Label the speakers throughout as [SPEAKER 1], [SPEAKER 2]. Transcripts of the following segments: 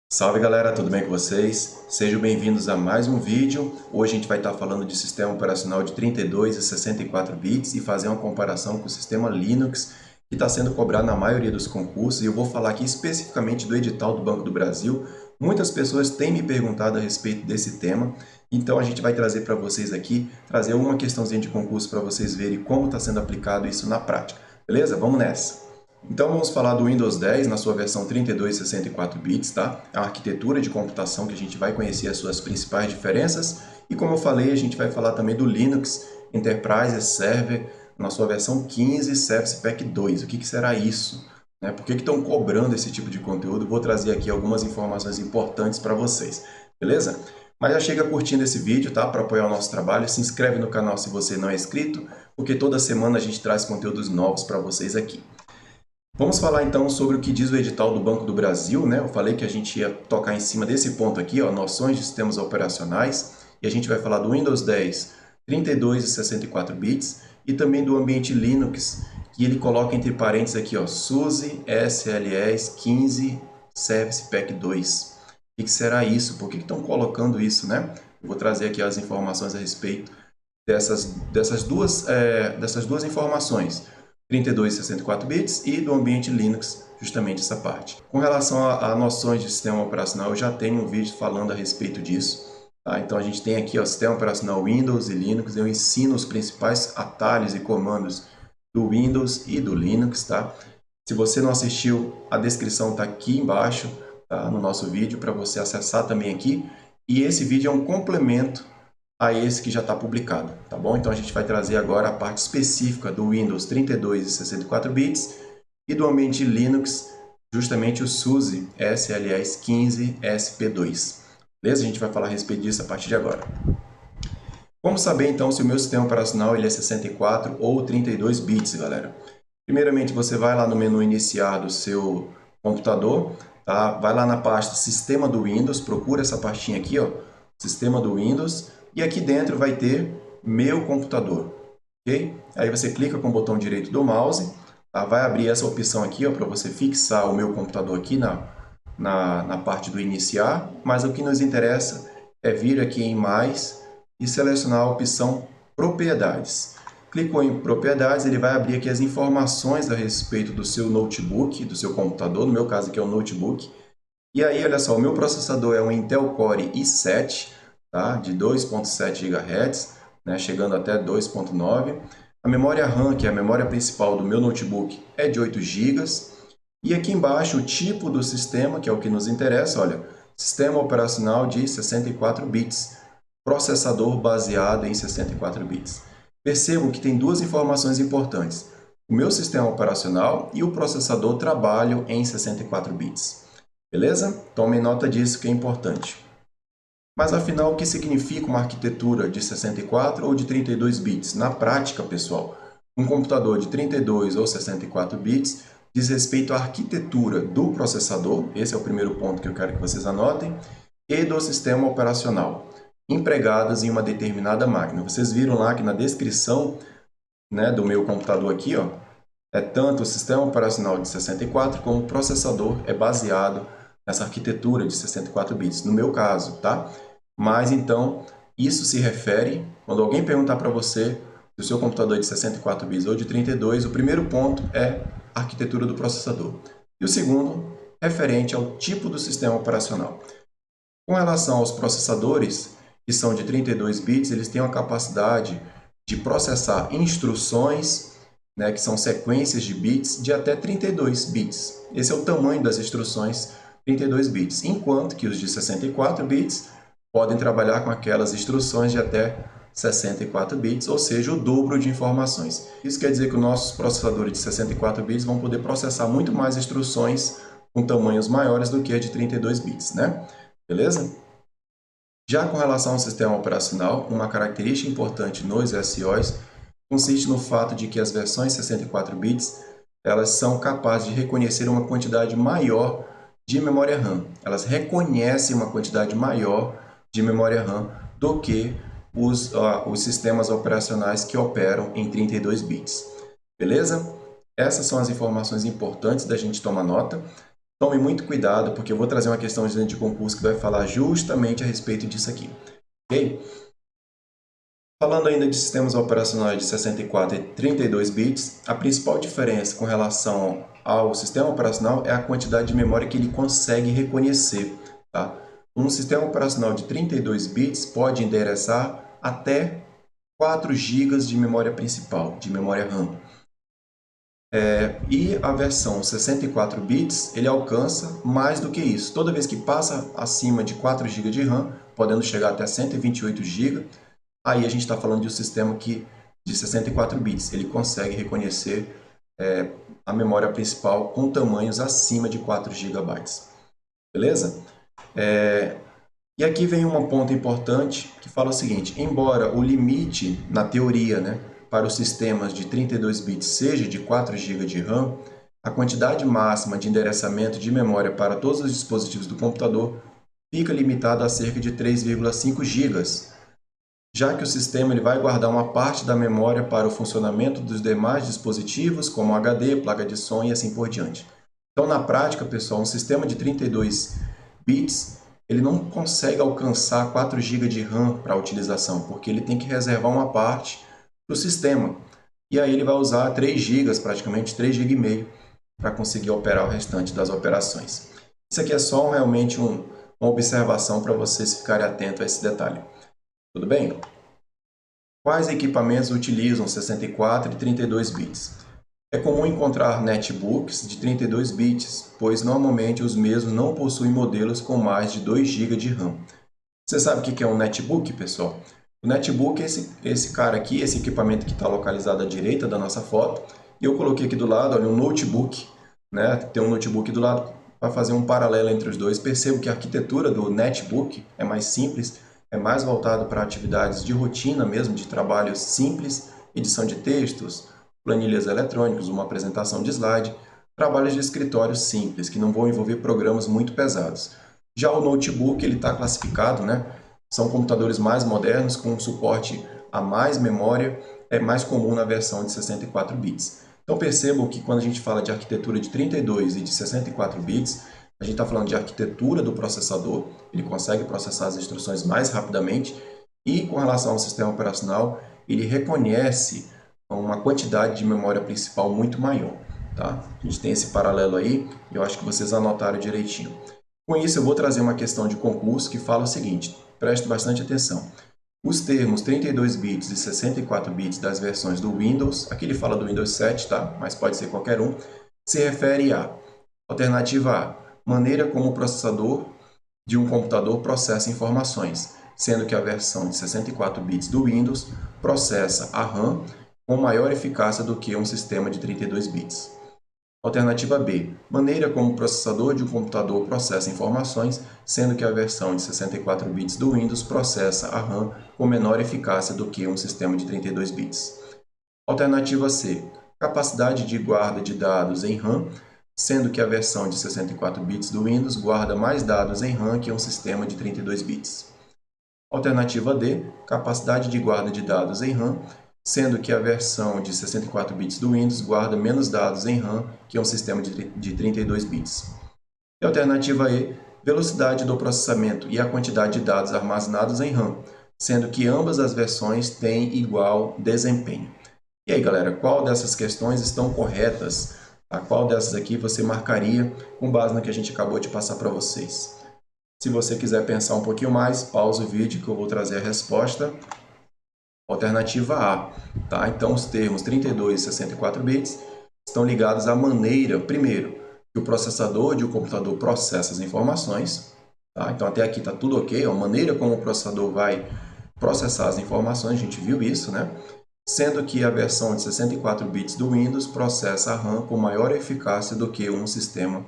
[SPEAKER 1] Salve galera, tudo bem com vocês? Sejam bem-vindos a mais um vídeo. Hoje a gente vai estar falando de sistema operacional de 32 e 64 bits e fazer uma comparação com o sistema Linux que está sendo cobrado na maioria dos concursos. E eu vou falar aqui especificamente do edital do Banco do Brasil. Muitas pessoas têm me perguntado a respeito desse tema, então a gente vai trazer para vocês aqui, trazer uma questãozinha de concurso para vocês verem como está sendo aplicado isso na prática. Beleza? Vamos nessa! Então vamos falar do Windows 10 na sua versão 32 e 64 bits, tá? É uma arquitetura de computação que a gente vai conhecer as suas principais diferenças e, como eu falei, a gente vai falar também do Linux Enterprise Server na sua versão 15 Service Pack 2. O que será isso? Né? Por que estão cobrando esse tipo de conteúdo? Vou trazer aqui algumas informações importantes para vocês, beleza? Mas já chega curtindo esse vídeo, tá? Para apoiar o nosso trabalho, se inscreve no canal se você não é inscrito, porque toda semana a gente traz conteúdos novos para vocês aqui. Vamos falar então sobre o que diz o edital do Banco do Brasil, né? Eu falei que a gente ia tocar em cima desse ponto aqui, ó, noções de sistemas operacionais, e a gente vai falar do Windows 10, 32 e 64 bits, e também do ambiente Linux, que ele coloca entre parênteses aqui, ó, SUSE SLEs 15 Service Pack 2. O que será isso? Por que estão colocando isso, né? Eu vou trazer aqui as informações a respeito dessas duas informações. 32 e 64 bits e do ambiente Linux, justamente essa parte. Com relação a noções de sistema operacional, eu já tenho um vídeo falando a respeito disso. Tá? Então a gente tem aqui o sistema operacional Windows e Linux, eu ensino os principais atalhos e comandos do Windows e do Linux. Tá? Se você não assistiu, a descrição está aqui embaixo, tá? No nosso vídeo, para você acessar também aqui. E esse vídeo é um complemento a esse que já está publicado, tá bom? Então a gente vai trazer agora a parte específica do Windows 32 e 64 bits e do ambiente Linux, justamente o SUSE SLS 15 SP2. Beleza? A gente vai falar a respeito disso a partir de agora. Como saber então se o meu sistema operacional ele é 64 ou 32 bits, galera? Primeiramente, você vai lá no menu iniciar do seu computador, tá? Vai lá na pasta Sistema do Windows, procura essa pastinha aqui, ó, Sistema do Windows, e aqui dentro vai ter Meu Computador, ok? Aí você clica com o botão direito do mouse, tá? Vai abrir essa opção aqui, ó, para você fixar o Meu Computador aqui na parte do iniciar, mas o que nos interessa é vir aqui em Mais e selecionar a opção Propriedades. Clicou em Propriedades, ele vai abrir aqui as informações a respeito do seu notebook, do seu computador, no meu caso aqui é um notebook. E aí, olha só, o meu processador é um Intel Core i7, tá? De 2.7 GHz, né? Chegando até 2.9. A memória RAM, que é a memória principal do meu notebook, é de 8 GB. E aqui embaixo o tipo do sistema, que é o que nos interessa, olha, sistema operacional de 64 bits, processador baseado em 64 bits. Percebam que tem duas informações importantes. O meu sistema operacional e o processador trabalham em 64 bits. Beleza? Tomem nota disso que é importante. Mas afinal, o que significa uma arquitetura de 64 ou de 32 bits? Na prática, pessoal, um computador de 32 ou 64 bits diz respeito à arquitetura do processador, esse é o primeiro ponto que eu quero que vocês anotem, e do sistema operacional, empregados em uma determinada máquina. Vocês viram lá que na descrição, né, do meu computador aqui, ó, é tanto o sistema operacional de 64 como o processador é baseado nessa arquitetura de 64 bits, no meu caso, tá? Mas então, isso se refere, quando alguém perguntar para você se o seu computador é de 64 bits ou de 32, o primeiro ponto é a arquitetura do processador. E o segundo, referente ao tipo do sistema operacional. Com relação aos processadores, que são de 32 bits, eles têm uma capacidade de processar instruções, né, que são sequências de bits, de até 32 bits. Esse é o tamanho das instruções 32 bits, enquanto que os de 64 bits podem trabalhar com aquelas instruções de até 64 bits, ou seja, o dobro de informações. Isso quer dizer que os nossos processadores de 64 bits vão poder processar muito mais instruções com tamanhos maiores do que a de 32 bits, né? Beleza? Já com relação ao sistema operacional, uma característica importante nos SOs consiste no fato de que as versões 64 bits elas são capazes de reconhecer uma quantidade maior de memória RAM. Elas reconhecem uma quantidade maior de memória RAM do que os sistemas operacionais que operam em 32 bits. Beleza? Essas são as informações importantes da gente tomar nota. Tome muito cuidado, porque eu vou trazer uma questão de concurso que vai falar justamente a respeito disso aqui, ok? Falando ainda de sistemas operacionais de 64 e 32 bits, a principal diferença com relação ao sistema operacional é a quantidade de memória que ele consegue reconhecer, tá? Um sistema operacional de 32 bits pode endereçar até 4 GB de memória principal, de memória RAM. E a versão 64 bits, ele alcança mais do que isso. Toda vez que passa acima de 4 GB de RAM, podendo chegar até 128 GB, aí a gente está falando de um sistema de 64 bits. Ele consegue reconhecer a memória principal com tamanhos acima de 4 GB. Beleza? E aqui vem um ponto importante que fala o seguinte: embora o limite, na teoria, né, para os sistemas de 32 bits seja de 4 GB de RAM, a quantidade máxima de endereçamento de memória para todos os dispositivos do computador fica limitada a cerca de 3,5 GB, já que o sistema ele vai guardar uma parte da memória para o funcionamento dos demais dispositivos, como HD, placa de som e assim por diante. Então, na prática, pessoal, um sistema de 32 bits ele não consegue alcançar 4 GB de RAM para a utilização, porque ele tem que reservar uma parte para o sistema. E aí ele vai usar 3 GB, praticamente 3,5 GB, para conseguir operar o restante das operações. Isso aqui é só realmente uma observação para vocês ficarem atentos a esse detalhe. Tudo bem? Quais equipamentos utilizam 64 e 32 bits? É comum encontrar netbooks de 32 bits, pois normalmente os mesmos não possuem modelos com mais de 2 GB de RAM. Você sabe o que é um netbook, pessoal? O netbook é esse cara aqui, esse equipamento que está localizado à direita da nossa foto. E eu coloquei aqui do lado, olha, um notebook, né? Tem um notebook do lado para fazer um paralelo entre os dois. Percebo que a arquitetura do netbook é mais simples, é mais voltado para atividades de rotina mesmo, de trabalhos simples, edição de textos, planilhas eletrônicas, uma apresentação de slide, trabalhos de escritório simples, que não vão envolver programas muito pesados. Já o notebook, ele está classificado, né? São computadores mais modernos, com suporte a mais memória, é mais comum na versão de 64 bits. Então percebam que quando a gente fala de arquitetura de 32 e de 64 bits, a gente está falando de arquitetura do processador, ele consegue processar as instruções mais rapidamente, e com relação ao sistema operacional, ele reconhece uma quantidade de memória principal muito maior. Tá? A gente tem esse paralelo aí, e eu acho que vocês anotaram direitinho. Com isso, eu vou trazer uma questão de concurso que fala o seguinte, preste bastante atenção. Os termos 32 bits e 64 bits das versões do Windows, aqui ele fala do Windows 7, tá? Mas pode ser qualquer um, se refere a alternativa A, maneira como o processador de um computador processa informações, sendo que a versão de 64 bits do Windows processa a RAM com maior eficácia do que um sistema de 32 bits. Alternativa B, maneira como o processador de um computador processa informações, sendo que a versão de 64 bits do Windows processa a RAM com menor eficácia do que um sistema de 32 bits. Alternativa C, capacidade de guarda de dados em RAM, sendo que a versão de 64 bits do Windows guarda mais dados em RAM que um sistema de 32 bits. Alternativa D, capacidade de guarda de dados em RAM, sendo que a versão de 64 bits do Windows guarda menos dados em RAM que um sistema de 32 bits. E alternativa E, velocidade do processamento e a quantidade de dados armazenados em RAM, sendo que ambas as versões têm igual desempenho. E aí, galera, qual dessas questões estão corretas? A qual dessas aqui você marcaria com base no que a gente acabou de passar para vocês? Se você quiser pensar um pouquinho mais, pausa o vídeo que eu vou trazer a resposta. Alternativa A, tá? Então, os termos 32 e 64 bits estão ligados à maneira, primeiro, que o processador de um computador processa as informações. Tá? Então, até aqui está tudo ok, a maneira como o processador vai processar as informações, a gente viu isso, né? Sendo que a versão de 64 bits do Windows processa a RAM com maior eficácia do que um sistema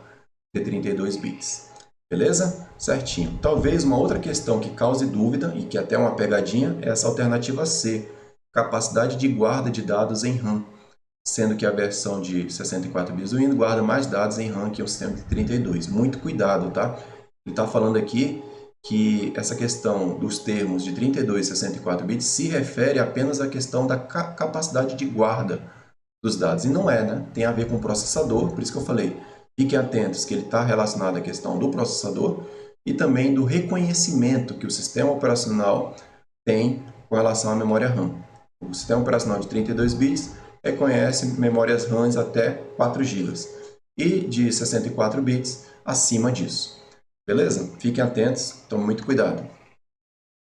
[SPEAKER 1] de 32 bits. Beleza? Certinho. Talvez uma outra questão que cause dúvida, e que até é uma pegadinha, é essa alternativa C, capacidade de guarda de dados em RAM, sendo que a versão de 64 bits do Windows guarda mais dados em RAM que o sistema de 32. Muito cuidado, tá? Ele está falando aqui que essa questão dos termos de 32 e 64 bits se refere apenas à questão da capacidade de guarda dos dados. E não é, né? Tem a ver com o processador, por isso que eu falei Fiquem atentos que ele está relacionado à questão do processador e também do reconhecimento que o sistema operacional tem com relação à memória RAM. O sistema operacional de 32 bits reconhece memórias RAM até 4 GB e de 64 bits acima disso. Beleza? Fiquem atentos, tomem muito cuidado.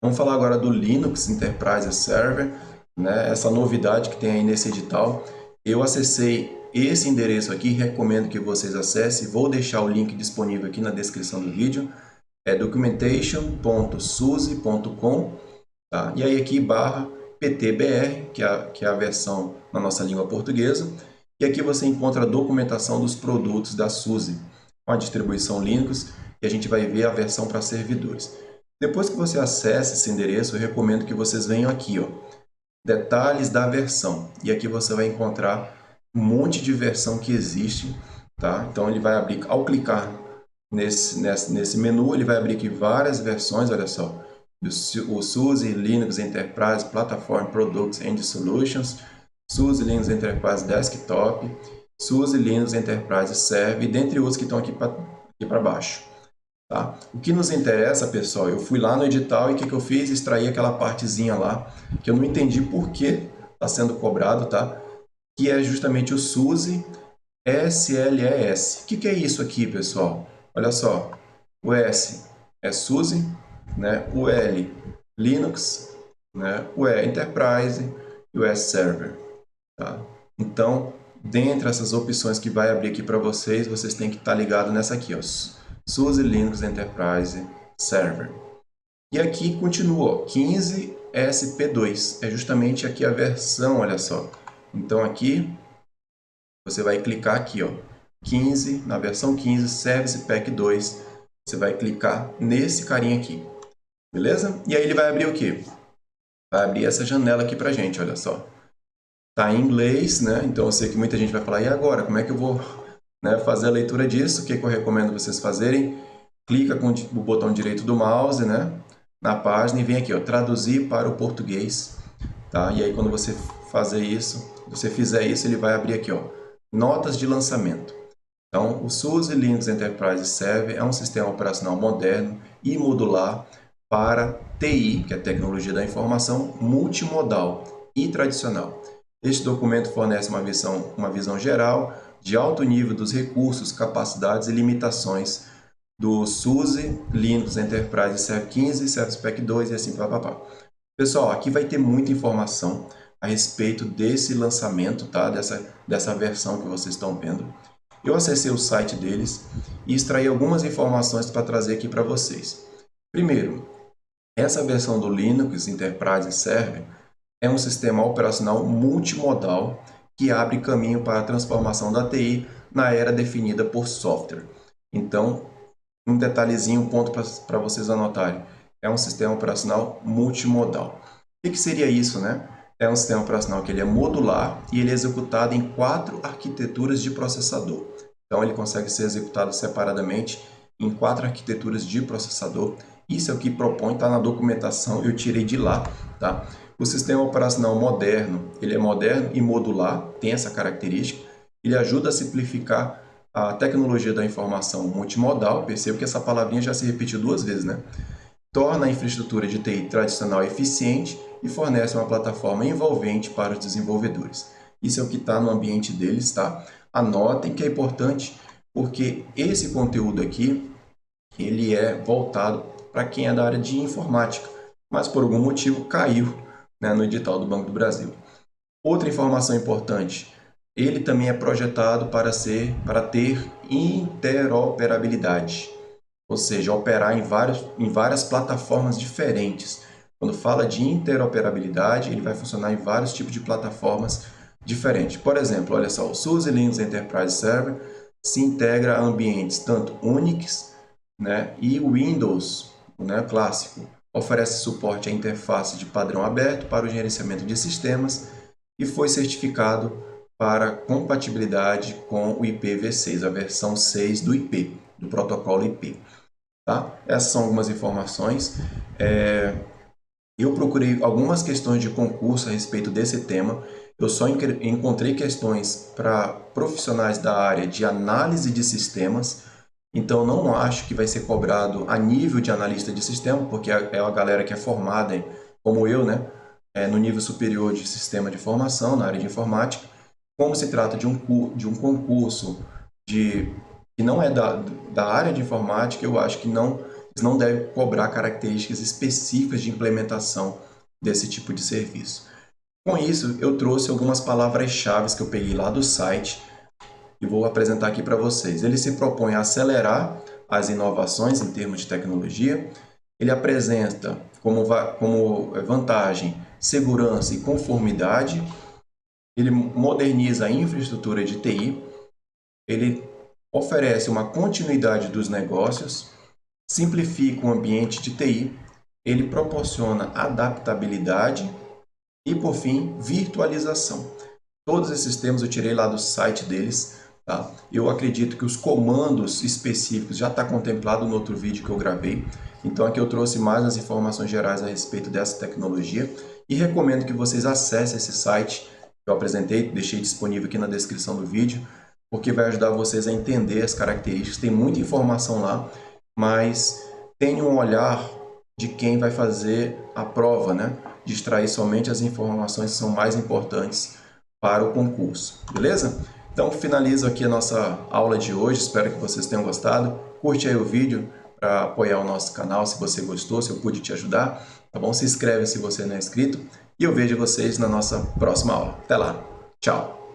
[SPEAKER 1] Vamos falar agora do Linux Enterprise Server, né? Essa novidade que tem aí nesse edital. Eu acessei esse endereço aqui, recomendo que vocês acessem. Vou deixar o link disponível aqui na descrição do vídeo. É documentation.suse.com, tá? E aí aqui /ptbr, que é a versão na nossa língua portuguesa. E aqui você encontra a documentação dos produtos da SUSE, com a distribuição Linux, e a gente vai ver a versão para servidores. Depois que você acessa esse endereço, eu recomendo que vocês venham aqui, ó, detalhes da versão. E aqui você vai encontrar um monte de versão que existe, tá? Então ele vai abrir, ao clicar nesse menu, ele vai abrir aqui várias versões, olha só. O SUSE Linux Enterprise Platform Products and Solutions, SUSE Linux Enterprise Desktop, SUSE Linux Enterprise Server, dentre outros que estão aqui para baixo. Tá? O que nos interessa, pessoal, eu fui lá no edital e o que eu fiz? Extraí aquela partezinha lá, que eu não entendi por que está sendo cobrado, tá? Que é justamente o SUSE SLES. O que é isso aqui, pessoal? Olha só, o S é SUSE, né? O L, Linux, né? O E, Enterprise e o S, Server. Tá? Então, dentre essas opções que vai abrir aqui para vocês, vocês têm que estar ligados nessa aqui, ó. SUSE Linux Enterprise Server. E aqui continua, 15SP2. É justamente aqui a versão, olha só. Então aqui, você vai clicar aqui, ó, 15, na versão 15, Service Pack 2. Você vai clicar nesse carinha aqui. Beleza? E aí ele vai abrir o quê? Vai abrir essa janela aqui pra gente, olha só. Tá em inglês, né? Então eu sei que muita gente vai falar, e agora? Como é que eu vou, né, fazer a leitura disso? O que eu recomendo vocês fazerem? Clica com o botão direito do mouse, né, na página e vem aqui, ó, traduzir para o português, tá? E aí quando você fizer isso, ele vai abrir aqui, ó, notas de lançamento. Então, o SUSE Linux Enterprise Server é um sistema operacional moderno e modular para TI, que é a tecnologia da informação, multimodal e tradicional. Este documento fornece uma visão geral de alto nível dos recursos, capacidades e limitações do SUSE Linux Enterprise Server 15, Service Pack 2 e assim papapá. Pessoal, aqui vai ter muita informação a respeito desse lançamento, tá? Dessa versão que vocês estão vendo. Eu acessei o site deles e extraí algumas informações para trazer aqui para vocês. Primeiro, essa versão do Linux Enterprise Server é um sistema operacional multimodal que abre caminho para a transformação da TI na era definida por software. Então, um detalhezinho, um ponto para vocês anotarem. É um sistema operacional multimodal. O que seria isso, né? É um sistema operacional que ele é modular e ele é executado em 4 arquiteturas de processador. Então, ele consegue ser executado separadamente em 4 arquiteturas de processador. Isso é o que propõe, está na documentação, eu tirei de lá, tá? O sistema operacional moderno, ele é moderno e modular, tem essa característica. Ele ajuda a simplificar a tecnologia da informação multimodal, percebo que essa palavrinha já se repetiu 2 vezes, né? Torna a infraestrutura de TI tradicional eficiente e fornece uma plataforma envolvente para os desenvolvedores. Isso é o que está no ambiente deles, tá? Anotem que é importante, porque esse conteúdo aqui, ele é voltado para quem é da área de informática, mas por algum motivo caiu, né, no edital do Banco do Brasil. Outra informação importante, ele também é projetado para ter interoperabilidade, ou seja, operar em várias plataformas diferentes. Quando fala de interoperabilidade, ele vai funcionar em vários tipos de plataformas diferentes. Por exemplo, olha só, o SUSE Linux Enterprise Server se integra a ambientes tanto Unix, né, e Windows, né, clássico. Oferece suporte à interface de padrão aberto para o gerenciamento de sistemas e foi certificado para compatibilidade com o IPv6, a versão 6 do IP, do protocolo IP. Tá? Essas são algumas informações. Eu procurei algumas questões de concurso a respeito desse tema Eu só encontrei questões para profissionais da área de análise de sistemas, então não acho que vai ser cobrado a nível de analista de sistema, porque é a galera que é formada, como eu, né, no nível superior de sistema de formação, na área de informática. Como se trata de um concurso que não é da área de informática, eu acho que eles não devem cobrar características específicas de implementação desse tipo de serviço. Com isso, eu trouxe algumas palavras-chave que eu peguei lá do site e vou apresentar aqui para vocês. Ele se propõe a acelerar as inovações em termos de tecnologia. Ele apresenta como vantagem segurança e conformidade. Ele moderniza a infraestrutura de TI. Ele oferece uma continuidade dos negócios, simplifica o ambiente de TI. Ele proporciona adaptabilidade e, por fim, virtualização. Todos esses termos eu tirei lá do site deles. Tá? Eu acredito que os comandos específicos já está contemplado no outro vídeo que eu gravei. Então aqui eu trouxe mais as informações gerais a respeito dessa tecnologia e recomendo que vocês acessem esse site que eu apresentei, deixei disponível aqui na descrição do vídeo, porque vai ajudar vocês a entender as características. Tem muita informação lá, mas tenha um olhar de quem vai fazer a prova, né? De extrair somente as informações que são mais importantes para o concurso, beleza? Então finalizo aqui a nossa aula de hoje, espero que vocês tenham gostado. Curte aí o vídeo para apoiar o nosso canal se você gostou, se eu pude te ajudar, tá bom? Se inscreve se você não é inscrito e eu vejo vocês na nossa próxima aula. Até lá, tchau!